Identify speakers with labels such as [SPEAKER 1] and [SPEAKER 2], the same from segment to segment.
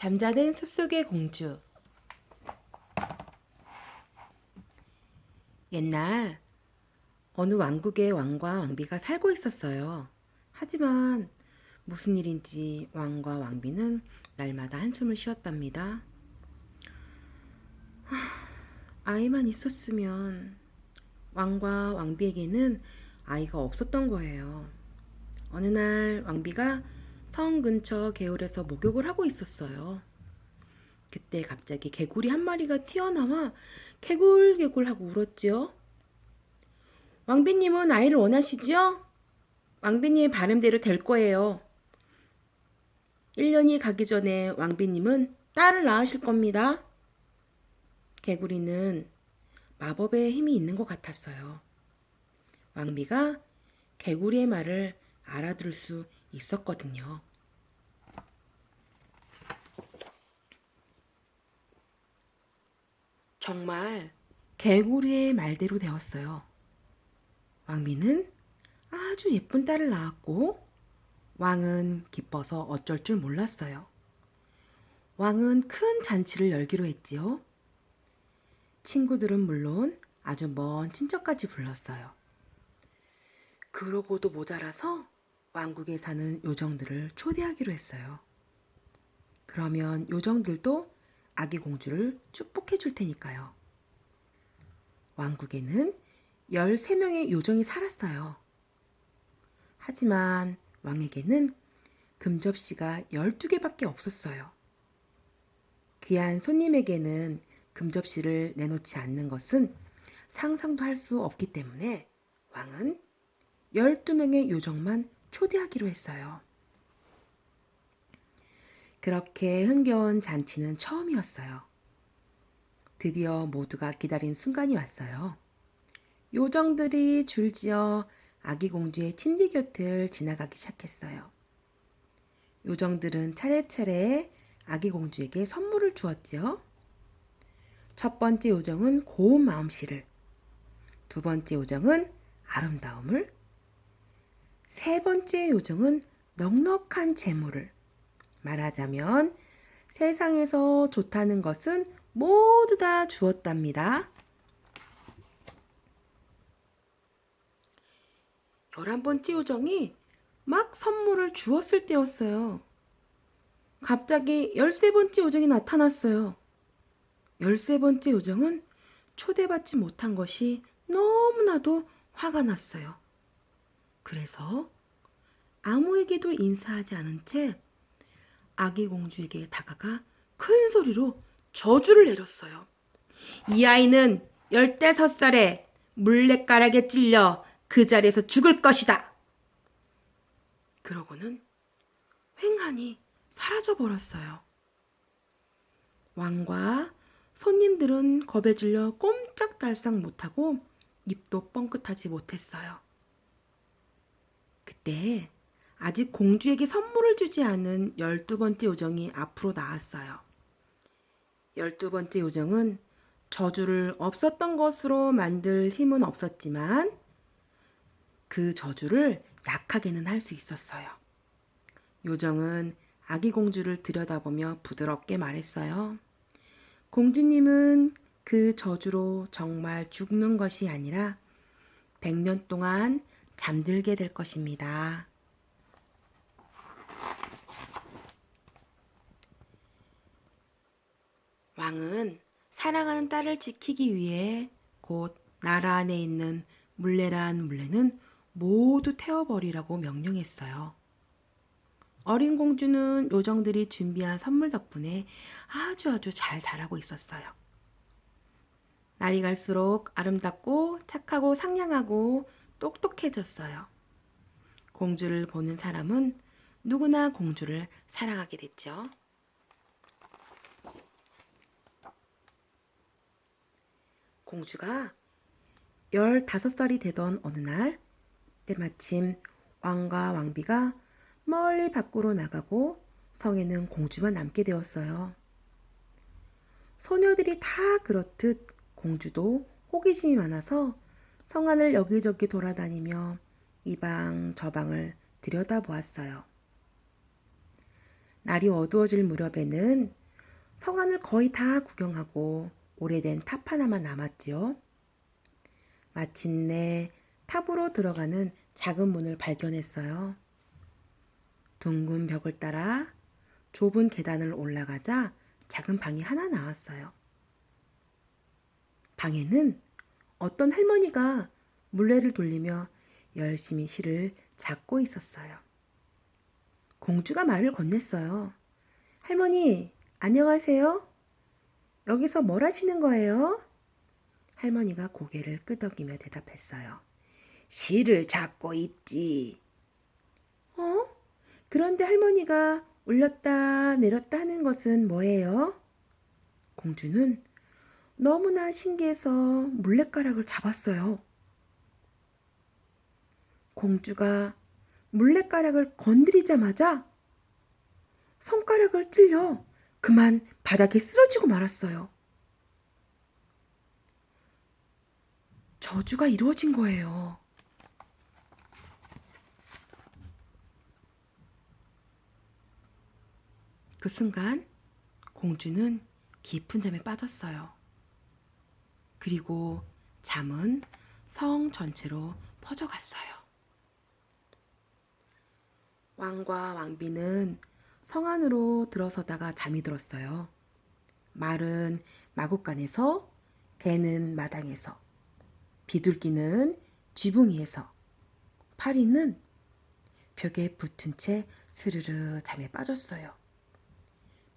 [SPEAKER 1] 잠자는 숲속의 공주. 옛날 어느 왕국에 왕과 왕비가 살고 있었어요. 하지만 무슨 일인지 왕과 왕비는 날마다 한숨을 쉬었답니다. 아이만 있었으면. 왕과 왕비에게는 아이가 없었던 거예요. 어느 날 왕비가 성 근처 개울에서 목욕을 하고 있었어요. 그때 갑자기 개구리 한 마리가 튀어나와 개굴개굴 하고 울었지요. 왕비님은 아이를 원하시지요? 왕비님의 바람대로 될 거예요. 1년이 가기 전에 왕비님은 딸을 낳으실 겁니다. 개구리는 마법의 힘이 있는 것 같았어요. 왕비가 개구리의 말을 알아들을 수 있었거든요. 정말 개구리의 말대로 되었어요. 왕비는 아주 예쁜 딸을 낳았고 왕은 기뻐서 어쩔 줄 몰랐어요. 왕은 큰 잔치를 열기로 했지요. 친구들은 물론 아주 먼 친척까지 불렀어요. 그러고도 모자라서 왕국에 사는 요정들을 초대하기로 했어요. 그러면 요정들도 아기 공주를 축복해 줄 테니까요. 왕국에는 13명의 요정이 살았어요. 하지만 왕에게는 금접시가 12개밖에 없었어요. 귀한 손님에게는 금접시를 내놓지 않는 것은 상상도 할 수 없기 때문에 왕은 12명의 요정만 초대하기로 했어요. 그렇게 흥겨운 잔치는 처음이었어요. 드디어 모두가 기다린 순간이 왔어요. 요정들이 줄지어 아기 공주의 침대 곁을 지나가기 시작했어요. 요정들은 차례차례 아기 공주에게 선물을 주었지요. 첫 번째 요정은 고운 마음씨를, 두 번째 요정은 아름다움을, 세 번째 요정은 넉넉한 재물을. 말하자면 세상에서 좋다는 것은 모두 다 주었답니다. 11번째 요정이 막 선물을 주었을 때였어요. 갑자기 13번째 요정이 나타났어요. 13번째 요정은 초대받지 못한 것이 너무나도 화가 났어요. 그래서 아무에게도 인사하지 않은 채 아기 공주에게 다가가 큰 소리로 저주를 내렸어요. 이 아이는 15살에 물레가락에 찔려 그 자리에서 죽을 것이다. 그러고는 횡하니 사라져 버렸어요. 왕과 손님들은 겁에 질려 꼼짝달싹 못하고 입도 뻥끗하지 못했어요. 그때 아직 공주에게 선물을 주지 않은 12번째 요정이 앞으로 나왔어요. 12번째 요정은 저주를 없었던 것으로 만들 힘은 없었지만 그 저주를 약하게는 할 수 있었어요. 요정은 아기 공주를 들여다보며 부드럽게 말했어요. 공주님은 그 저주로 정말 죽는 것이 아니라 100년 동안 잠들게 될 것입니다. 왕은 사랑하는 딸을 지키기 위해 곧 나라 안에 있는 물레란 물레는 모두 태워버리라고 명령했어요. 어린 공주는 요정들이 준비한 선물 덕분에 아주 잘 자라고 있었어요. 날이 갈수록 아름답고 착하고 상냥하고 똑똑해졌어요. 공주를 보는 사람은 누구나 공주를 사랑하게 됐죠. 공주가 15살이 되던 어느 날 때마침 왕과 왕비가 멀리 밖으로 나가고 성에는 공주만 남게 되었어요. 소녀들이 다 그렇듯 공주도 호기심이 많아서 성안을 여기저기 돌아다니며 이 방 저 방을 들여다보았어요. 날이 어두워질 무렵에는 성안을 거의 다 구경하고 오래된 탑 하나만 남았지요. 마침내 탑으로 들어가는 작은 문을 발견했어요. 둥근 벽을 따라 좁은 계단을 올라가자 작은 방이 하나 나왔어요. 방에는 어떤 할머니가 물레를 돌리며 열심히 실을 잡고 있었어요. 공주가 말을 건넸어요. 할머니, 안녕하세요. 여기서 뭘 하시는 거예요? 할머니가 고개를 끄덕이며 대답했어요. 실을 잡고 있지. 어? 그런데 할머니가 올렸다 내렸다 하는 것은 뭐예요? 공주는 너무나 신기해서 물레가락을 잡았어요. 공주가 물레가락을 건드리자마자 손가락을 찔려 그만 바닥에 쓰러지고 말았어요. 저주가 이루어진 거예요. 그 순간 공주는 깊은 잠에 빠졌어요. 그리고 잠은 성 전체로 퍼져갔어요. 왕과 왕비는 성 안으로 들어서다가 잠이 들었어요. 말은 마구간에서, 개는 마당에서, 비둘기는 지붕 위에서, 파리는 벽에 붙은 채 스르르 잠에 빠졌어요.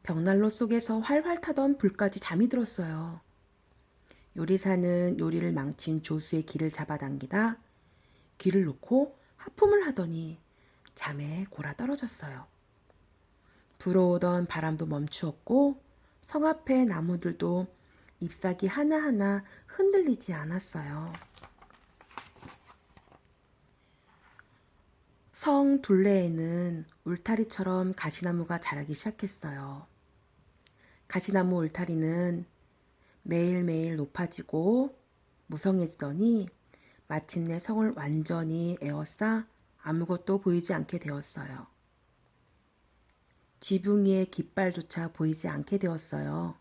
[SPEAKER 1] 벽난로 속에서 활활 타던 불까지 잠이 들었어요. 요리사는 요리를 망친 조수의 귀를 잡아당기다 귀를 놓고 하품을 하더니 잠에 골아 떨어졌어요. 불어오던 바람도 멈추었고 성 앞의 나무들도 잎사귀 하나하나 흔들리지 않았어요. 성 둘레에는 울타리처럼 가시나무가 자라기 시작했어요. 가시나무 울타리는 매일매일 높아지고 무성해지더니 마침내 성을 완전히 에워싸 아무것도 보이지 않게 되었어요. 지붕 위의 깃발조차 보이지 않게 되었어요.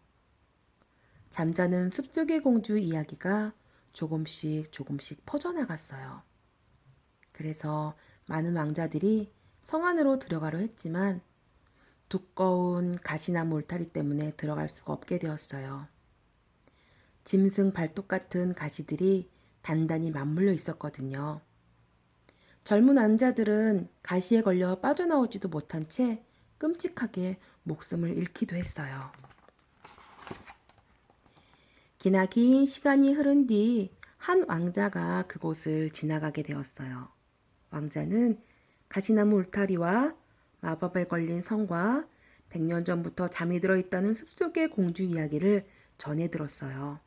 [SPEAKER 1] 잠자는 숲속의 공주 이야기가 조금씩 퍼져나갔어요. 그래서 많은 왕자들이 성 안으로 들어가려 했지만 두꺼운 가시나무 울타리 때문에 들어갈 수가 없게 되었어요. 짐승 발톱 같은 가시들이 단단히 맞물려 있었거든요. 젊은 왕자들은 가시에 걸려 빠져나오지도 못한 채 끔찍하게 목숨을 잃기도 했어요. 기나긴 시간이 흐른 뒤 한 왕자가 그곳을 지나가게 되었어요. 왕자는 가시나무 울타리와 마법에 걸린 성과 100년 전부터 잠이 들어 있다는 숲속의 공주 이야기를 전해 들었어요.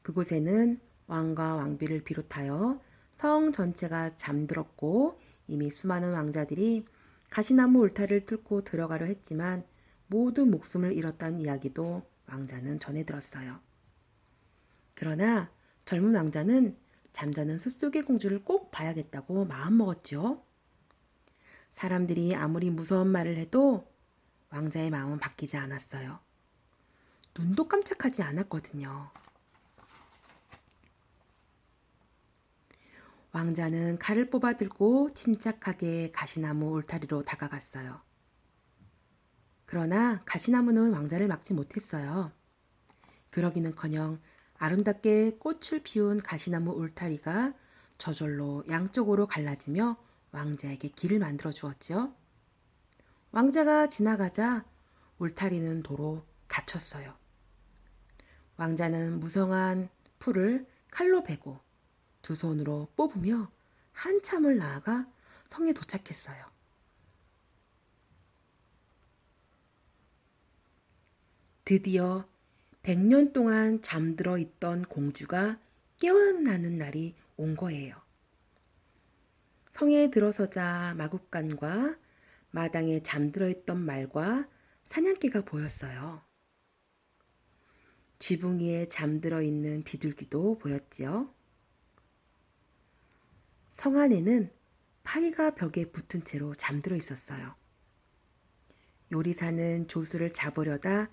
[SPEAKER 1] 그곳에는 왕과 왕비를 비롯하여 성 전체가 잠들었고 이미 수많은 왕자들이 가시나무 울타리를 뚫고 들어가려 했지만 모두 목숨을 잃었다는 이야기도 왕자는 전해 들었어요. 그러나 젊은 왕자는 잠자는 숲속의 공주를 꼭 봐야겠다고 마음먹었지요. 사람들이 아무리 무서운 말을 해도 왕자의 마음은 바뀌지 않았어요. 눈도 깜짝하지 않았거든요. 왕자는 칼을 뽑아 들고 침착하게 가시나무 울타리로 다가갔어요. 그러나 가시나무는 왕자를 막지 못했어요. 그러기는커녕 아름답게 꽃을 피운 가시나무 울타리가 저절로 양쪽으로 갈라지며 왕자에게 길을 만들어 주었지요. 왕자가 지나가자 울타리는 도로 닫혔어요. 왕자는 무성한 풀을 칼로 베고 두 손으로 뽑으며 한참을 나아가 성에 도착했어요. 드디어 100년 동안 잠들어 있던 공주가 깨어나는 날이 온 거예요. 성에 들어서자 마구간과 마당에 잠들어 있던 말과 사냥개가 보였어요. 지붕 위에 잠들어 있는 비둘기도 보였지요. 성 안에는 파리가 벽에 붙은 채로 잠들어 있었어요. 요리사는 조수를 잡으려다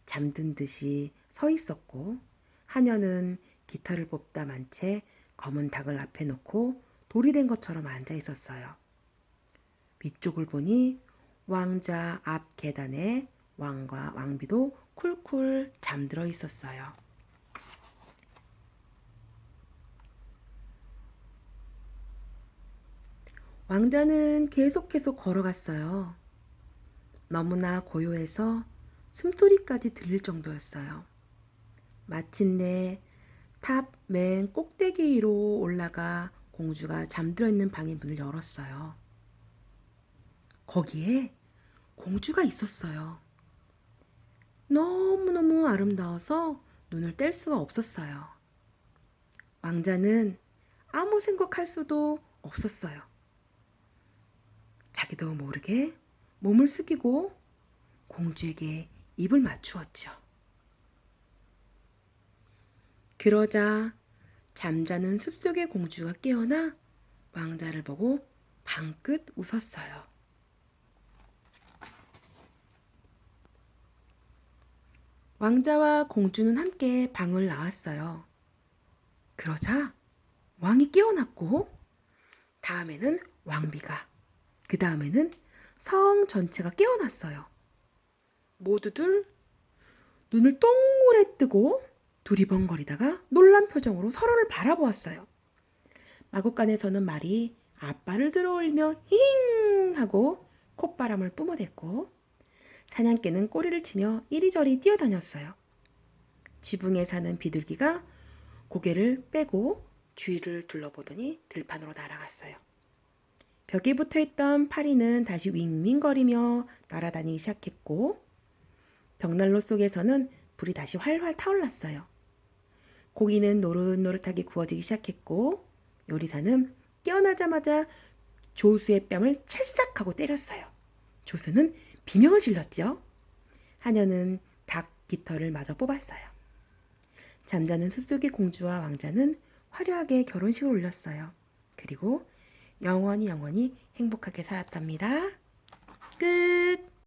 [SPEAKER 1] 잠든 듯이 서 있었고 하녀는 깃털을 뽑다 만 채 검은 닭을 앞에 놓고 돌이 된 것처럼 앉아 있었어요. 위쪽을 보니 왕자 앞 계단에 왕과 왕비도 쿨쿨 잠들어 있었어요. 왕자는 계속해서 걸어갔어요. 너무나 고요해서 숨소리까지 들릴 정도였어요. 마침내 탑 맨 꼭대기 위로 올라가 공주가 잠들어 있는 방의 문을 열었어요. 거기에 공주가 있었어요. 너무너무 아름다워서 눈을 뗄 수가 없었어요. 왕자는 아무 생각할 수도 없었어요. 자기도 모르게 몸을 숙이고 공주에게 입을 맞추었죠. 그러자 잠자는 숲속의 공주가 깨어나 왕자를 보고 방긋 웃었어요. 왕자와 공주는 함께 방을 나왔어요. 그러자 왕이 깨어났고 다음에는 왕비가, 그 다음에는 성 전체가 깨어났어요. 모두들 눈을 동그랗게 뜨고 두리번거리다가 놀란 표정으로 서로를 바라보았어요. 마국간에서는 말이 앞발을 들어올리며 힝 하고 콧바람을 뿜어댔고 사냥개는 꼬리를 치며 이리저리 뛰어다녔어요. 지붕에 사는 비둘기가 고개를 빼고 주위를 둘러보더니 들판으로 날아갔어요. 벽에 붙어있던 파리는 다시 윙윙거리며 날아다니기 시작했고 벽난로 속에서는 불이 다시 활활 타올랐어요. 고기는 노릇노릇하게 구워지기 시작했고 요리사는 깨어나자마자 조수의 뺨을 찰싹하고 때렸어요. 조수는 비명을 질렀죠. 하녀는 닭 깃털을 마저 뽑았어요. 잠자는 숲속의 공주와 왕자는 화려하게 결혼식을 올렸어요. 그리고 영원히 행복하게 살았답니다. 끝!